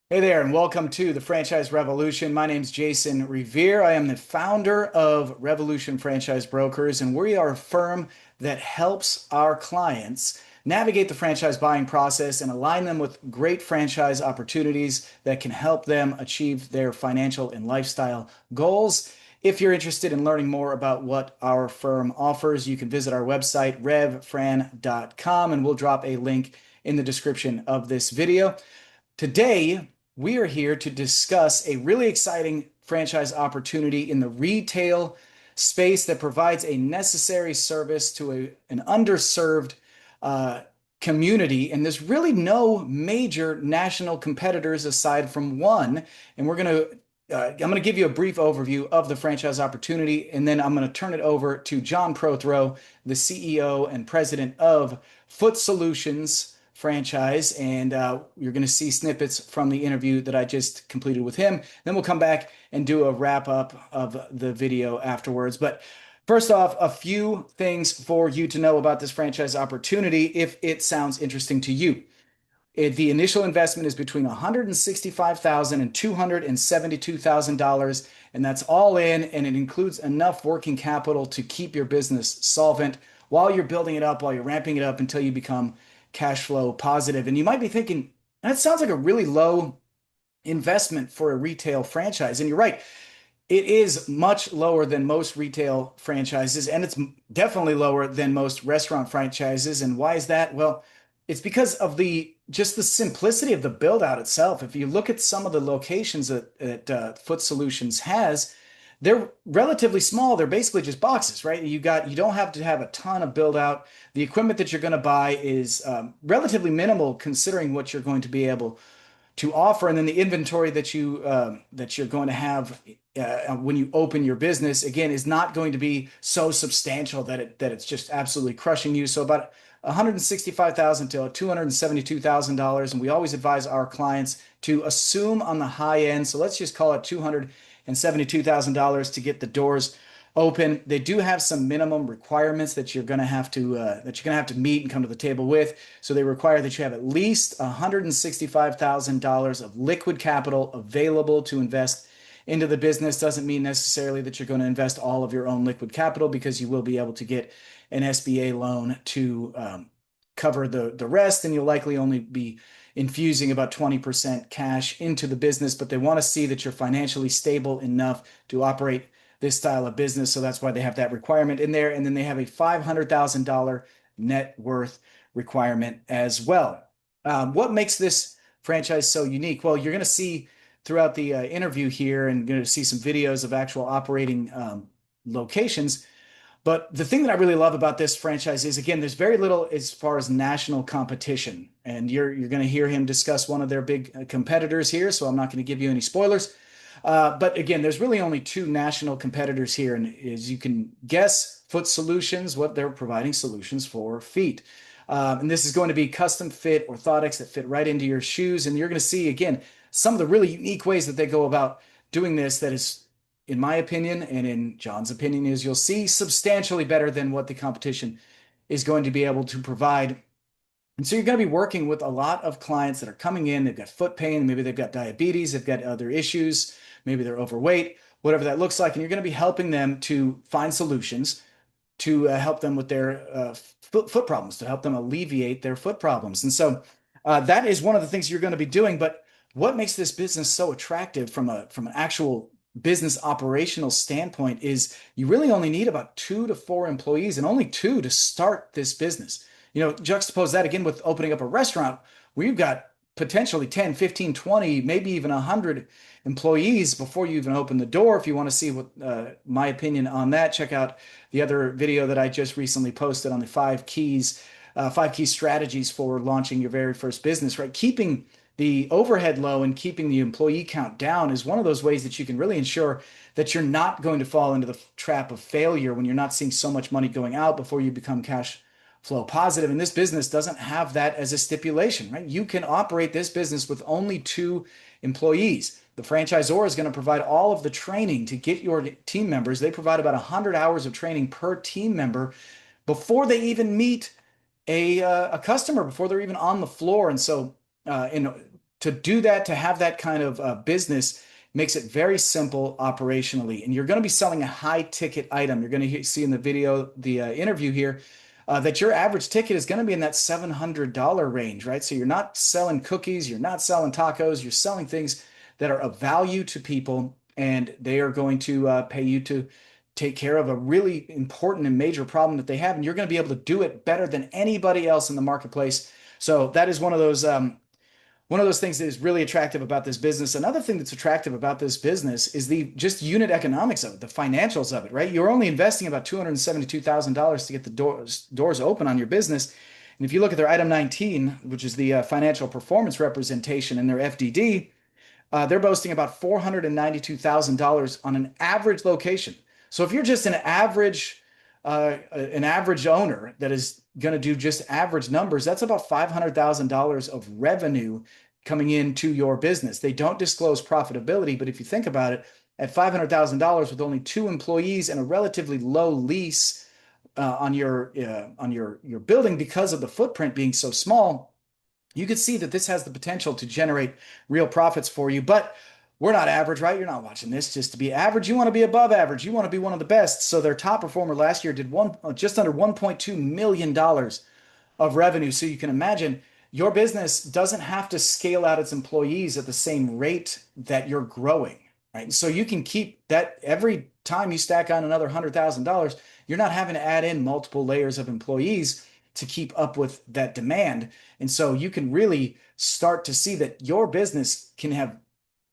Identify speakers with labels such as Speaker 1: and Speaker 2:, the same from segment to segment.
Speaker 1: Hey there, and welcome to the Franchise Revolution. My name's Jason Revere. I am the founder of Revolution Franchise Brokers, and we are a firm that helps our clients navigate the franchise buying process and align them with great franchise opportunities that can help them achieve their financial and lifestyle goals. If you're interested in learning more about what our firm offers, you can visit our website, revfran.com, and we'll drop a link in the description of this video. Today, we are here to discuss a really exciting franchise opportunity in the retail space that provides a necessary service to an underserved uh, community. And there's really no major national competitors aside from one. And I'm going to give you a brief overview of the franchise opportunity, and then I'm going to turn it over to John Prothro, the CEO and president of Foot Solutions franchise, and you're going to see snippets from the interview that I just completed with him. Then we'll come back and do a wrap up of the video afterwards. But first off, a few things for you to know about this franchise opportunity if it sounds interesting to you. The initial investment is between $165,000 and $272,000, and that's all in, and it includes enough working capital to keep your business solvent while you're building it up, while you're ramping it up until you become cash flow positive. And you might be thinking, that sounds like a really low investment for a retail franchise. And you're right, it is much lower than most retail franchises, and it's definitely lower than most restaurant franchises. And why is that? Well, it's because of the just the simplicity of the build out itself. If you look at some of the locations that Foot Solutions has, they're relatively small. They're basically just boxes, right? You don't have to have a ton of build out. The equipment that you're going to buy is relatively minimal considering what you're going to be able to offer, and then the inventory that you're going to have when you open your business again is not going to be so substantial that it's just absolutely crushing you. So about $165,000 to $272,000, and we always advise our clients to assume on the high end. So let's just call it $272,000 to get the doors open. They do have some minimum requirements that you're going to have to meet and come to the table with. So they require that you have at least $165,000 of liquid capital available to invest into the business. Doesn't mean necessarily that you're going to invest all of your own liquid capital, because you will be able to get an SBA loan to cover the rest, and you'll likely only be infusing about 20% cash into the business. But they want to see that you're financially stable enough to operate this style of business. So that's why they have that requirement in there. And then they have a $500,000 net worth requirement as well. What makes this franchise so unique? Well, you're going to see throughout the interview here, and going to see some videos of actual operating locations. But the thing that I really love about this franchise is, again, there's very little as far as national competition. And you're going to hear him discuss one of their big competitors here, so I'm not going to give you any spoilers. But again, there's really only two national competitors here. And as you can guess, Foot Solutions, what they're providing solutions for feet. And this is going to be custom fit orthotics that fit right into your shoes. And you're going to see, again, some of the really unique ways that they go about doing this that is, in my opinion, and in John's opinion, is you'll see substantially better than what the competition is going to be able to provide. And so you're going to be working with a lot of clients that are coming in. They've got foot pain, maybe they've got diabetes, they've got other issues, maybe they're overweight, whatever that looks like. And you're going to be helping them to find solutions to help them with their foot problems, to help them alleviate their foot problems. And so that is one of the things you're going to be doing. But what makes this business so attractive from an actual business operational standpoint is you really only need about 2 to 4 employees, and only two to start this business. Juxtapose that again with opening up a restaurant where you've got potentially 10, 15, 20, maybe even 100 employees before you even open the door. If you want to see what my opinion on that, check out the other video that I just recently posted on the 5 key strategies for launching your very first business, right? Keeping the overhead low and keeping the employee count down is one of those ways that you can really ensure that you're not going to fall into the trap of failure when you're not seeing so much money going out before you become cash flow positive. And this business doesn't have that as a stipulation, right? You can operate this business with only 2 employees. The franchisor is going to provide all of the training to get your team members. They provide about 100 hours of training per team member before they even meet a customer, before they're even on the floor. And so, to do that, to have that kind of business makes it very simple operationally. And you're going to be selling a high ticket item. You're going to see in the video, the interview here, that your average ticket is going to be in that $700 range, right? So you're not selling cookies, you're not selling tacos, you're selling things that are of value to people, and they are going to pay you to take care of a really important and major problem that they have. And you're going to be able to do it better than anybody else in the marketplace. So that is one of those things that is really attractive about this business. Another thing that's attractive about this business is the just unit economics of it, the financials of it, right? You're only investing about $272,000 to get the doors open on your business. And if you look at their item 19, which is the financial performance representation in their FDD, they're boasting about $492,000 on an average location. So if you're just an average owner that is going to do just average numbers, that's about $500,000 of revenue coming into your business. They don't disclose profitability, but if you think about it, at $500,000 with only 2 employees and a relatively low lease on your building because of the footprint being so small, you could see that this has the potential to generate real profits for you. But we're not average, right? You're not watching this just to be average. You want to be above average. You want to be one of the best. So their top performer last year did just under $1.2 million of revenue. So you can imagine your business doesn't have to scale out its employees at the same rate that you're growing, right? So you can keep that every time you stack on another $100,000, you're not having to add in multiple layers of employees to keep up with that demand. And so you can really start to see that your business can have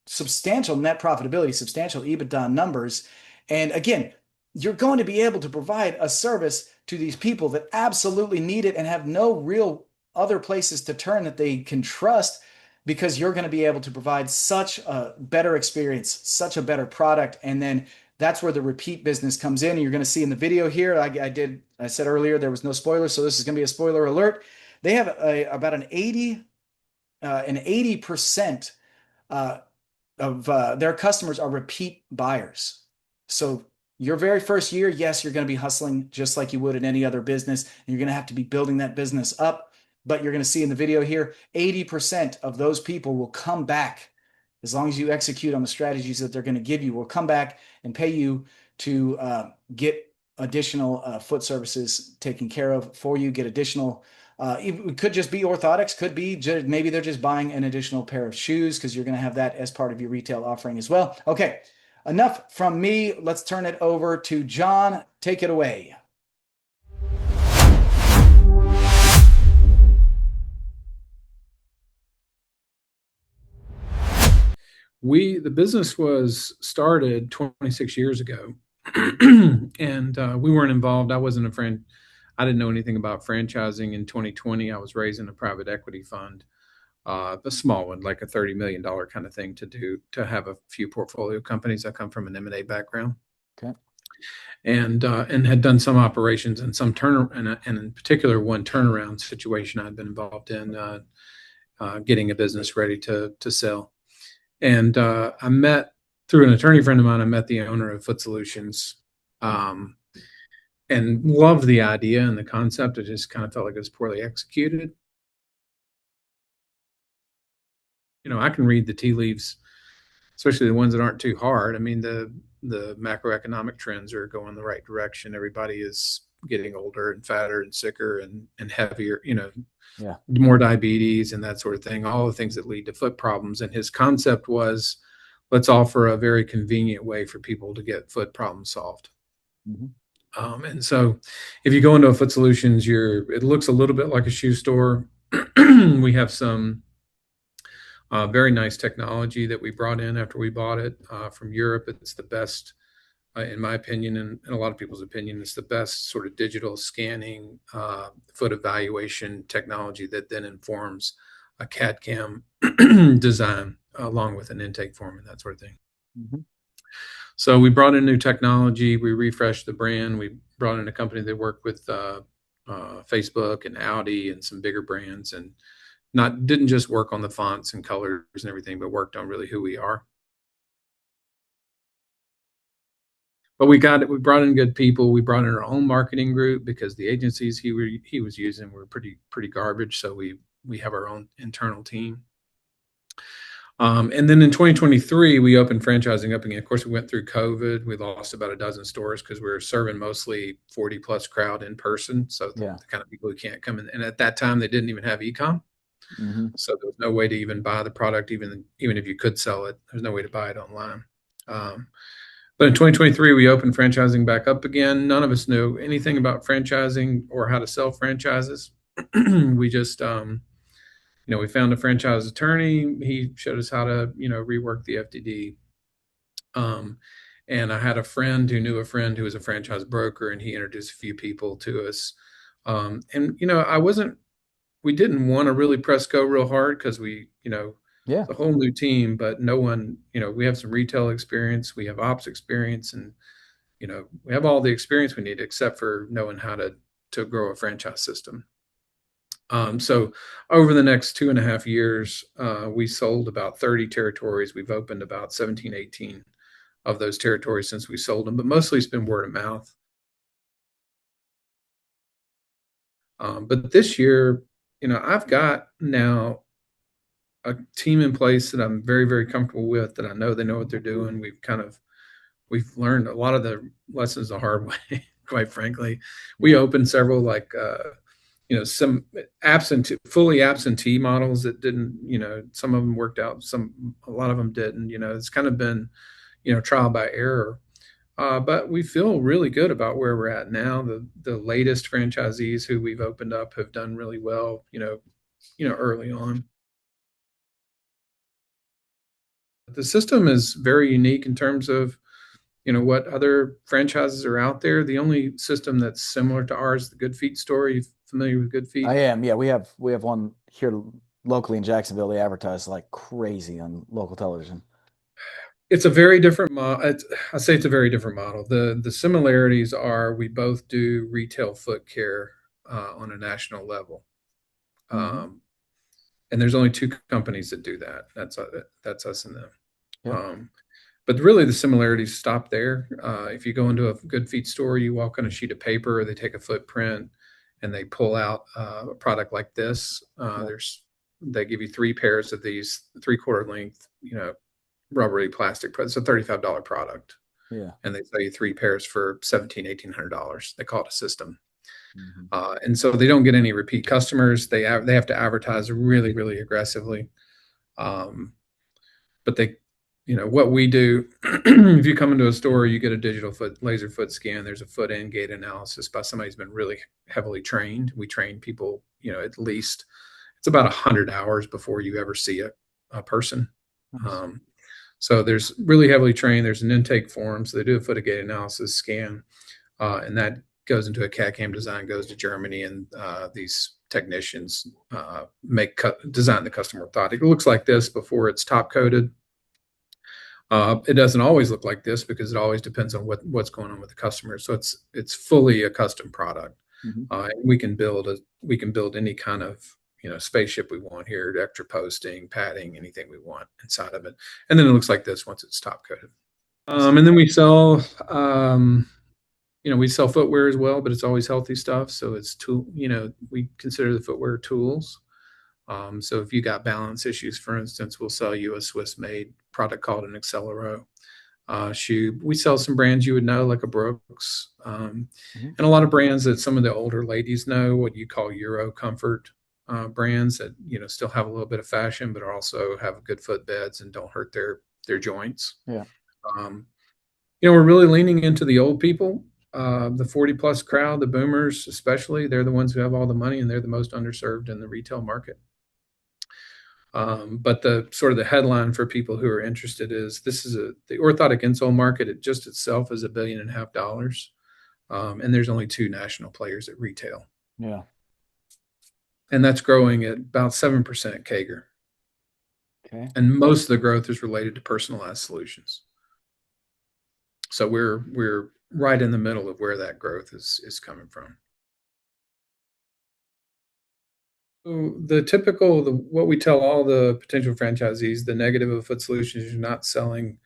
Speaker 1: substantial net profitability, substantial EBITDA numbers. And again, you're going to be able to provide a service to these people that absolutely need it and have no real other places to turn that they can trust, because you're going to be able to provide such a better experience, such a better product. And then that's where the repeat business comes in. And you're going to see in the video here, I said earlier, there was no spoilers. So this is going to be a spoiler alert. They have about an 80% of their customers are repeat buyers. So your very first year, yes, you're going to be hustling just like you would in any other business, and you're going to have to be building that business up. But you're going to see in the video here, 80% of those people will come back as long as you execute on the strategies that they're going to give you. Will come back and pay you to get additional foot services taken care of for you, get additional it could just be orthotics, could be maybe they're just buying an additional pair of shoes, because you're going to have that as part of your retail offering as well. Okay, enough from me. Let's turn it over to John. Take it away.
Speaker 2: The business was started 26 years ago, and we weren't involved. I wasn't a friend. I didn't know anything about franchising. In 2020, I was raising a private equity fund, a small one, like a $30 million kind of thing, to have a few portfolio companies. I come from an M&A background,
Speaker 1: Okay.
Speaker 2: and had done some operations and some and in particular one turnaround situation I'd been involved in, getting a business ready to sell. And I met, through an attorney friend of mine, I met the owner of Foot Solutions, and loved the idea and the concept. It just kind of felt like it was poorly executed. I can read the tea leaves, especially the ones that aren't too hard. I mean, the macroeconomic trends are going the right direction. Everybody is getting older and fatter and sicker and heavier,
Speaker 1: Yeah.
Speaker 2: more diabetes and that sort of thing, all the things that lead to foot problems. And his concept was, let's offer a very convenient way for people to get foot problems solved.
Speaker 1: Mm-hmm.
Speaker 2: And so if you go into a Foot Solutions, it looks a little bit like a shoe store. We have some very nice technology that we brought in after we bought it from Europe. It's the best, in my opinion, and in a lot of people's opinion, it's the best sort of digital scanning foot evaluation technology that then informs a CAD CAM design along with an intake form and that sort of thing.
Speaker 1: Mm-hmm.
Speaker 2: So we brought in new technology. We refreshed the brand. We brought in a company that worked with Facebook and Audi and some bigger brands, and didn't just work on the fonts and colors and everything, but worked on really who we are. But we brought in good people. We brought in our own marketing group, because the agencies he was using were pretty garbage. So we have our own internal team. And then in 2023, we opened franchising up again. Of course, we went through COVID. We lost about a dozen stores because we were serving mostly 40 plus crowd in person. So
Speaker 1: Yeah.
Speaker 2: the kind of people who can't come in. And at that time, they didn't even have e-com.
Speaker 1: Hmm.
Speaker 2: So there was no way to even buy the product, even if you could sell it. There's no way to buy it online. Um, but in 2023, we opened franchising back up again. None of us knew anything about franchising or how to sell franchises. We just, we found a franchise attorney. He showed us how to, rework the FDD. Um, and I had a friend who knew a friend who was a franchise broker, and he introduced a few people to us. And I wasn't we didn't want to really press go real hard because
Speaker 1: Yeah.
Speaker 2: it's a whole new team, but no one, we have some retail experience, we have ops experience, and we have all the experience we need except for knowing how to grow a franchise system. So over the next 2.5 years, we sold about 30 territories. We've opened about 17, 18 of those territories since we sold them, but mostly it's been word of mouth. But this year, I've got now a team in place that I'm very, very comfortable with, that I know they know what they're doing. We've learned a lot of the lessons the hard way, quite frankly. We
Speaker 1: Yeah.
Speaker 2: opened several some fully absentee models that didn't, some of them worked out, a lot of them didn't. It's kind of been, trial by error. But we feel really good about where we're at now. The latest franchisees who we've opened up have done really well, early on. The system is very unique in terms of, what other franchises are out there. The only system that's similar to ours is the Good Feet store. You familiar with Good
Speaker 1: I
Speaker 2: Feet?
Speaker 1: am. Yeah, we have one here locally in Jacksonville. They advertise like crazy on local television.
Speaker 2: It's a very different model. I say it's a very different model. The similarities are we both do retail foot care on a national level.
Speaker 1: Hmm.
Speaker 2: Um, and there's only two companies that do that. That's us and them.
Speaker 1: Yeah.
Speaker 2: Um, but really, the similarities stop there. If you go into a Good Feet store, you walk on a sheet of paper, they take a footprint, and they pull out a product like this.
Speaker 1: Yeah.
Speaker 2: They give you three pairs of these 3/4 length, rubbery plastic. It's a $35 product,
Speaker 1: Yeah.
Speaker 2: and they sell you three pairs for 1,700 to 1,800. They call it a system.
Speaker 1: Hmm.
Speaker 2: And so they don't get any repeat customers. They have to advertise really, really aggressively. Um, but what we do, if you come into a store, you get a laser foot scan. There's a foot and gait analysis by somebody who's been really heavily trained. We train people, at least it's about 100 hours before you ever see a person.
Speaker 1: Nice.
Speaker 2: Um, so there's really heavily trained. There's an intake form. So they do a foot and gait analysis scan, and that goes into a CAD CAM design, goes to Germany, and these technicians design the custom orthotic. It looks like this before it's top coated. It doesn't always look like this because it always depends on what's going on with the customer. So it's fully a custom product.
Speaker 1: Hmm.
Speaker 2: We can build any kind of spaceship we want here, extra posting, padding, anything we want inside of it, and then it looks like this once it's top coated.
Speaker 1: Awesome.
Speaker 2: And then we sell footwear as well, but it's always healthy stuff. So it's tool. We consider the footwear tools. So if you got balance issues, for instance, we'll sell you a Swiss-made product called an Accelero shoe. We sell some brands you would know, like a Brooks,
Speaker 1: Hmm.
Speaker 2: and a lot of brands that some of the older ladies know, what you call Euro comfort brands that still have a little bit of fashion, but also have good footbeds and don't hurt their joints.
Speaker 1: Yeah.
Speaker 2: Um, we're really leaning into the old people, the 40 plus crowd, the boomers especially. They're the ones who have all the money, and they're the most underserved in the retail market. But the sort of the headline for people who are interested is the orthotic insole market. It just itself is $1.5 billion, and there's only two national players at retail,
Speaker 1: Yeah.
Speaker 2: and that's growing at about 7% CAGR.
Speaker 1: Okay.
Speaker 2: And most of the growth is related to personalized solutions. So we're right in the middle of where that growth is coming from. So what we tell all the potential franchisees, the negative of Foot Solutions is you're not selling,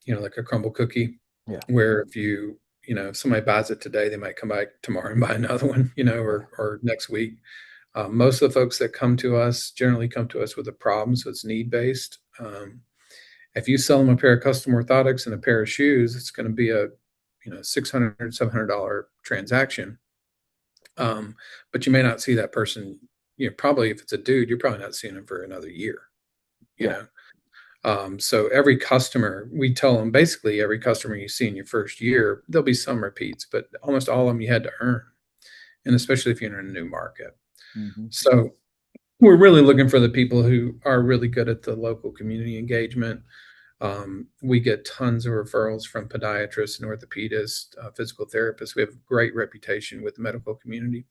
Speaker 2: like a crumble cookie,
Speaker 1: Yeah.
Speaker 2: where if somebody buys it today, they might come back tomorrow and buy another one,
Speaker 1: Yeah.
Speaker 2: or next week. Most of the folks that come to us generally come to us with a problem, so it's need based. If you sell them a pair of custom orthotics and a pair of shoes, it's going to be a $600 $700 transaction. But you may not see that person. Probably if it's a dude, you're probably not seeing him for another year. You
Speaker 1: Yeah.
Speaker 2: know, so every customer, we tell them basically every customer you see in your first year, there'll be some repeats, but almost all of them you had to earn, and especially if you're in a new market.
Speaker 1: Hmm.
Speaker 2: So we're really looking for the people who are really good at the local community engagement. We get tons of referrals from podiatrists and orthopedists, physical therapists. We have a great reputation with the medical community,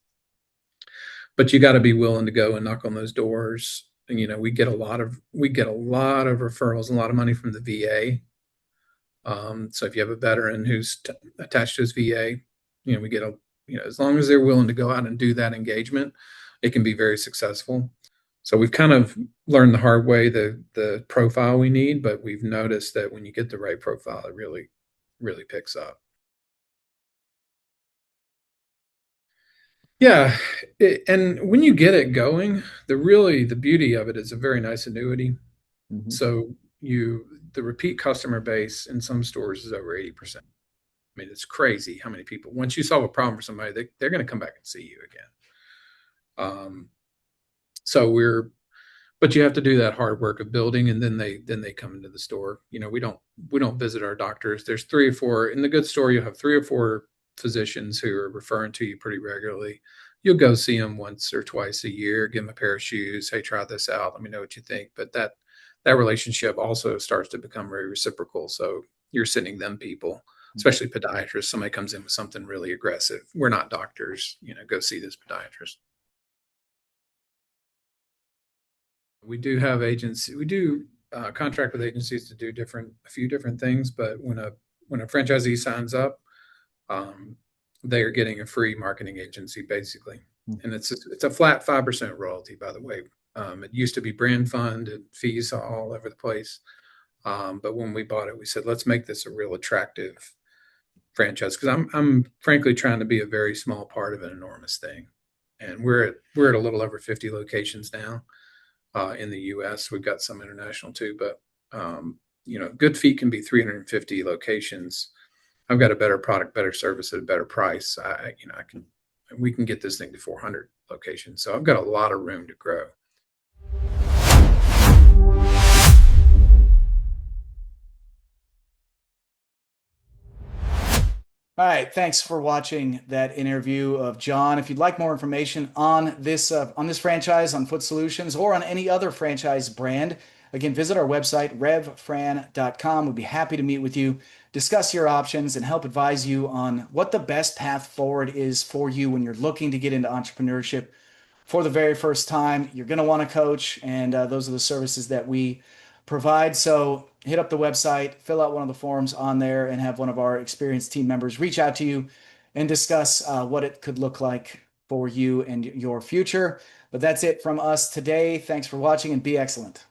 Speaker 2: but you got to be willing to go and knock on those doors. And, we get a lot of referrals, a lot of money from the VA. So if you have a veteran who's attached to his VA, we get as long as they're willing to go out and do that engagement, it can be very successful. So we've kind of learned the hard way the profile we need, but we've noticed that when you get the right profile, it really, really picks up. Yeah, and when you get it going, the beauty of it is a very nice annuity.
Speaker 1: Hmm.
Speaker 2: So the repeat customer base in some stores is over 80%. I mean, it's crazy how many people, once you solve a problem for somebody, they're going to come back and see you again. So but you have to do that hard work of building, and then they come into the store. We don't visit our doctors. There's three or four in the good store. You have three or four physicians who are referring to you pretty regularly. You'll go see them once or twice a year, give them a pair of shoes. Hey, try this out. Let me know what you think. But that relationship also starts to become very reciprocal. So you're sending them people, especially podiatrists. Somebody comes in with something really aggressive. We're not doctors. Go see this podiatrist. We do have agency. We do contract with agencies to do a few different things. But when a franchisee signs up, um, they are getting a free marketing agency basically, and it's a flat 5% royalty. By the way, it used to be brand fund and fees all over the place. But when we bought it, we said let's make this a real attractive franchise because I'm frankly trying to be a very small part of an enormous thing, and we're at a little over 50 locations now in the U.S. We've got some international too, but good feet can be 350 locations. I've got a better product, better service at a better price. We can get this thing to 400 locations. So I've got a lot of room to grow.
Speaker 1: All right, thanks for watching that interview of John. If you'd like more information on this franchise, on Foot Solutions, or on any other franchise brand, again, visit our website, revfran.com. We'd be happy to meet with you, discuss your options, and help advise you on what the best path forward is for you when you're looking to get into entrepreneurship for the very first time. You're going to want to coach, and those are the services that we provide. So hit up the website, fill out one of the forms on there, and have one of our experienced team members reach out to you and discuss what it could look like for you and your future. But that's it from us today. Thanks for watching and be excellent.